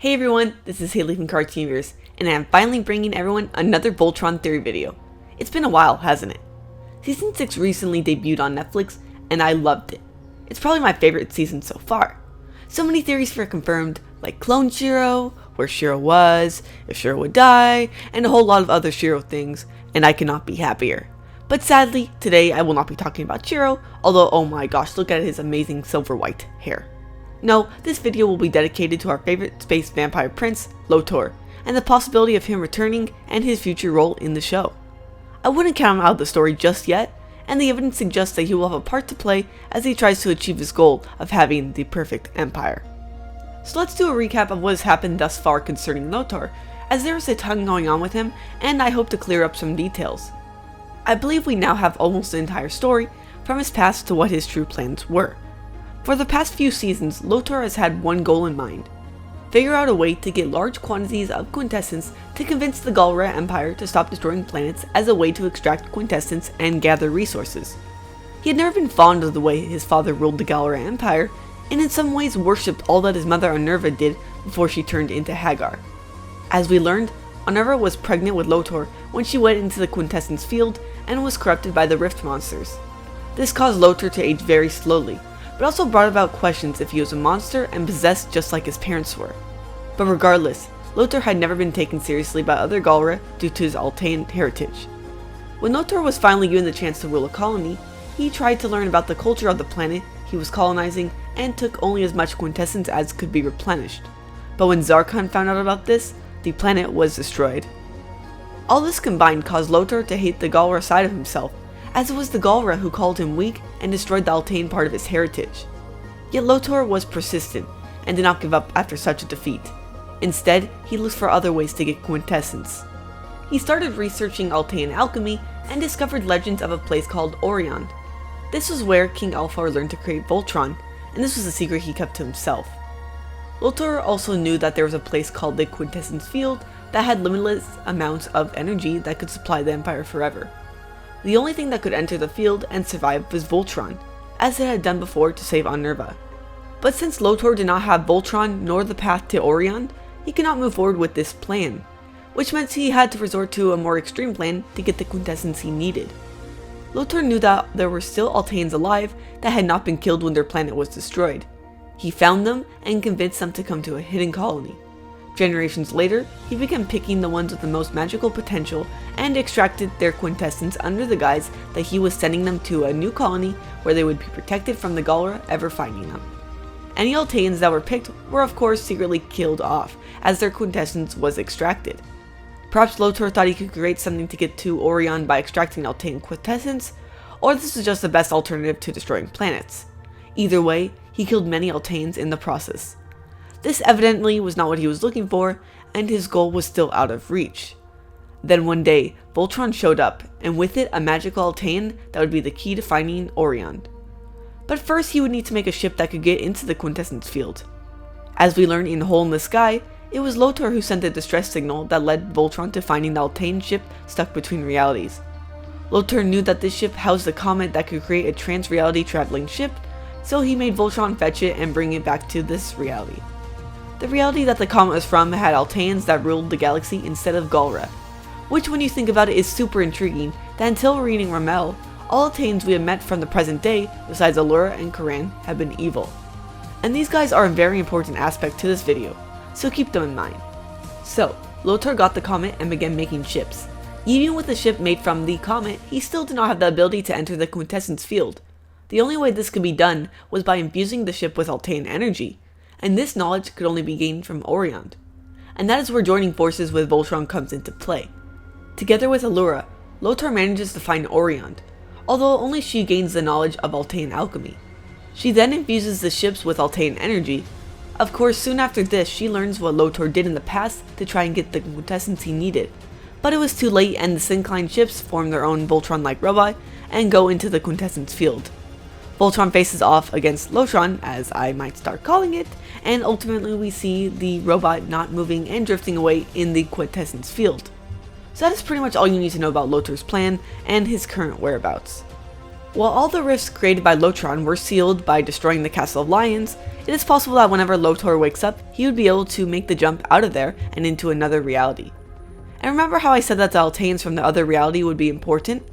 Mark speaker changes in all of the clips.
Speaker 1: Hey everyone, this is Hailey from Cartoonverse, and I am finally bringing everyone another Voltron theory video. It's been a while, hasn't it? Season 6 recently debuted on Netflix, and I loved it. It's probably my favorite season so far. So many theories were confirmed, like Clone Shiro, where Shiro was, if Shiro would die, and a whole lot of other Shiro things, and I cannot be happier. But sadly, today I will not be talking about Shiro, although oh my gosh, look at his amazing silver white hair. No, this video will be dedicated to our favorite space vampire prince, Lotor, and the possibility of him returning and his future role in the show. I wouldn't count him out of the story just yet, and the evidence suggests that he will have a part to play as he tries to achieve his goal of having the perfect empire. So let's do a recap of what has happened thus far concerning Lotor, as there is a ton going on with him, and I hope to clear up some details. I believe we now have almost the entire story, from his past to what his true plans were. For the past few seasons, Lotor has had one goal in mind: figure out a way to get large quantities of quintessence to convince the Galra Empire to stop destroying planets as a way to extract quintessence and gather resources. He had never been fond of the way his father ruled the Galra Empire, and in some ways worshipped all that his mother Unnerva did before she turned into Haggar. As we learned, Unnerva was pregnant with Lotor when she went into the quintessence field and was corrupted by the rift monsters. This caused Lotor to age very slowly, but also brought about questions if he was a monster and possessed just like his parents were. But regardless, Lotor had never been taken seriously by other Galra due to his Altean heritage. When Lotor was finally given the chance to rule a colony, he tried to learn about the culture of the planet he was colonizing and took only as much quintessence as could be replenished. But when Zarkon found out about this, the planet was destroyed. All this combined caused Lotor to hate the Galra side of himself, as it was the Galra who called him weak and destroyed the Altean part of his heritage. Yet Lotor was persistent and did not give up after such a defeat. Instead, he looked for other ways to get quintessence. He started researching Altean alchemy and discovered legends of a place called Orion. This was where King Alphar learned to create Voltron, and this was a secret he kept to himself. Lotor also knew that there was a place called the Quintessence Field that had limitless amounts of energy that could supply the Empire forever. The only thing that could enter the field and survive was Voltron, as it had done before to save Unnerva. But since Lotor did not have Voltron nor the path to Orion, he could not move forward with this plan, which meant he had to resort to a more extreme plan to get the quintessence he needed. Lotor knew that there were still Alteans alive that had not been killed when their planet was destroyed. He found them and convinced them to come to a hidden colony. Generations later, he began picking the ones with the most magical potential and extracted their quintessence under the guise that he was sending them to a new colony where they would be protected from the Galra ever finding them. Any Alteans that were picked were of course secretly killed off as their quintessence was extracted. Perhaps Lotor thought he could create something to get to Orion by extracting Altean quintessence, or this was just the best alternative to destroying planets. Either way, he killed many Alteans in the process. This evidently was not what he was looking for, and his goal was still out of reach. Then one day, Voltron showed up, and with it a magical Altean that would be the key to finding Orion. But first he would need to make a ship that could get into the quintessence field. As we learn in Hole in the Sky, it was Lotor who sent the distress signal that led Voltron to finding the Altean ship stuck between realities. Lotor knew that this ship housed a comet that could create a trans-reality traveling ship, so he made Voltron fetch it and bring it back to this reality. The reality that the comet was from had Alteans that ruled the galaxy instead of Galra, which when you think about it is super intriguing that until reading MYKAL, all Alteans we have met from the present day, besides Allura and Karan, have been evil. And these guys are a very important aspect to this video, so keep them in mind. So, Lotor got the comet and began making ships. Even with the ship made from the comet, he still did not have the ability to enter the quintessence field. The only way this could be done was by infusing the ship with Altean energy, and this knowledge could only be gained from Orion. And that is where joining forces with Voltron comes into play. Together with Allura, Lotor manages to find Orion, although only she gains the knowledge of Altean alchemy. She then infuses the ships with Altean energy. Of course, soon after this, she learns what Lotor did in the past to try and get the quintessence he needed. But it was too late, and the Syncline ships form their own Voltron-like robot and go into the quintessence field. Voltron faces off against Lotron, as I might start calling it, and ultimately we see the robot not moving and drifting away in the quintessence field. So that is pretty much all you need to know about Lotor's plan and his current whereabouts. While all the rifts created by Lotor were sealed by destroying the Castle of Lions, it is possible that whenever Lotor wakes up, he would be able to make the jump out of there and into another reality. And remember how I said that the Alteans from the other reality would be important?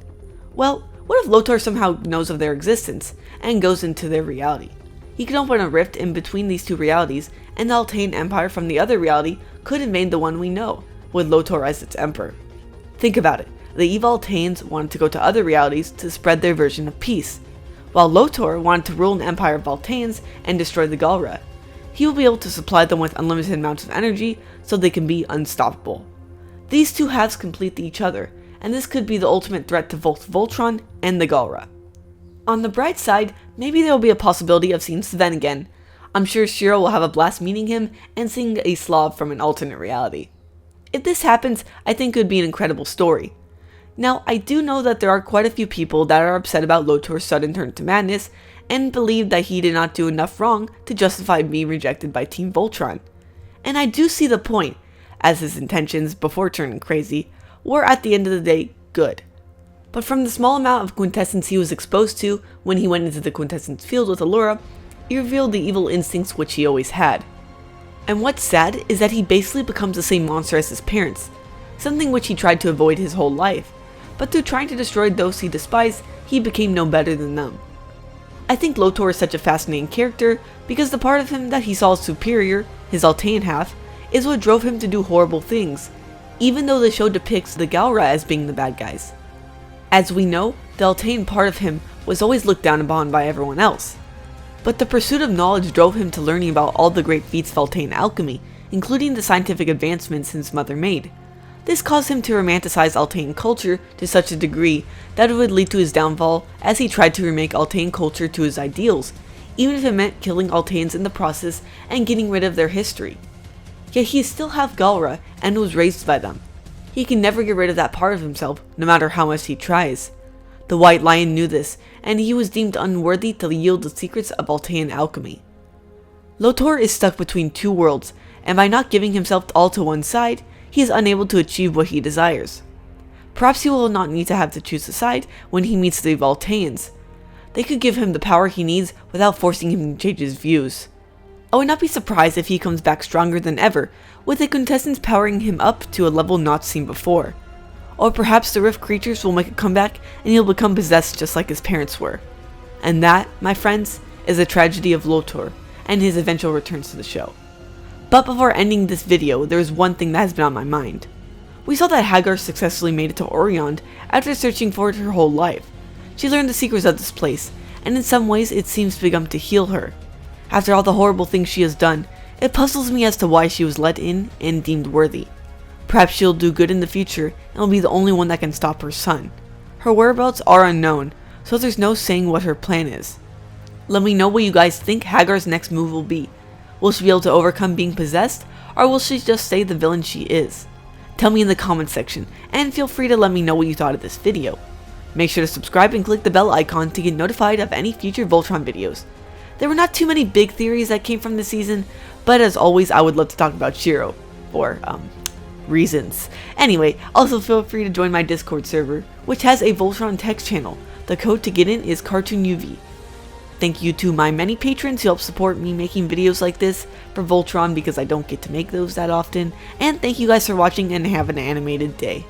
Speaker 1: Well, what if Lotor somehow knows of their existence and goes into their reality? He could open a rift in between these two realities, and the Altean Empire from the other reality could invade the one we know, with Lotor as its emperor. Think about it. The evil Alteans wanted to go to other realities to spread their version of peace, while Lotor wanted to rule an empire of Alteans and destroy the Galra. He will be able to supply them with unlimited amounts of energy so they can be unstoppable. These two halves complete each other, and this could be the ultimate threat to both Voltron and the Galra. On the bright side, maybe there will be a possibility of seeing Sven again. I'm sure Shiro will have a blast meeting him and seeing a Slav from an alternate reality. If this happens, I think it would be an incredible story. Now, I do know that there are quite a few people that are upset about Lotor's sudden turn to madness and believe that he did not do enough wrong to justify being rejected by Team Voltron. And I do see the point, as his intentions before turning crazy were at the end of the day good. But from the small amount of quintessence he was exposed to when he went into the quintessence field with Allura, he revealed the evil instincts which he always had. And what's sad is that he basically becomes the same monster as his parents, something which he tried to avoid his whole life. But through trying to destroy those he despised, he became no better than them. I think Lotor is such a fascinating character because the part of him that he saw as superior, his Altean half, is what drove him to do horrible things, even though the show depicts the Galra as being the bad guys. As we know, the Altean part of him was always looked down upon by everyone else. But the pursuit of knowledge drove him to learning about all the great feats of Altean alchemy, including the scientific advancements his mother made. This caused him to romanticize Altean culture to such a degree that it would lead to his downfall as he tried to remake Altean culture to his ideals, even if it meant killing Alteans in the process and getting rid of their history. Yet he is still half Galra and was raised by them. He can never get rid of that part of himself, no matter how much he tries. The White Lion knew this, and he was deemed unworthy to yield the secrets of Altean alchemy. Lotor is stuck between two worlds, and by not giving himself all to one side, he is unable to achieve what he desires. Perhaps he will not need to have to choose a side when he meets the Alteans. They could give him the power he needs without forcing him to change his views. I would not be surprised if he comes back stronger than ever, with the contestants powering him up to a level not seen before. Or perhaps the Rift creatures will make a comeback and he'll become possessed just like his parents were. And that, my friends, is the tragedy of Lotor and his eventual returns to the show. But before ending this video, there is one thing that has been on my mind. We saw that Haggar successfully made it to Orion after searching for it her whole life. She learned the secrets of this place, and in some ways it seems to begun to heal her. After all the horrible things she has done, it puzzles me as to why she was let in and deemed worthy. Perhaps she'll do good in the future and will be the only one that can stop her son. Her whereabouts are unknown, so there's no saying what her plan is. Let me know what you guys think Haggar's next move will be. Will she be able to overcome being possessed, or will she just stay the villain she is? Tell me in the comments section, and feel free to let me know what you thought of this video. Make sure to subscribe and click the bell icon to get notified of any future Voltron videos. There were not too many big theories that came from this season, but as always I would love to talk about Shiro, for reasons. Anyway, also feel free to join my Discord server, which has a Voltron text channel. The code to get in is CartoonUV. Thank you to my many patrons who help support me making videos like this for Voltron because I don't get to make those that often. And thank you guys for watching and have an animated day.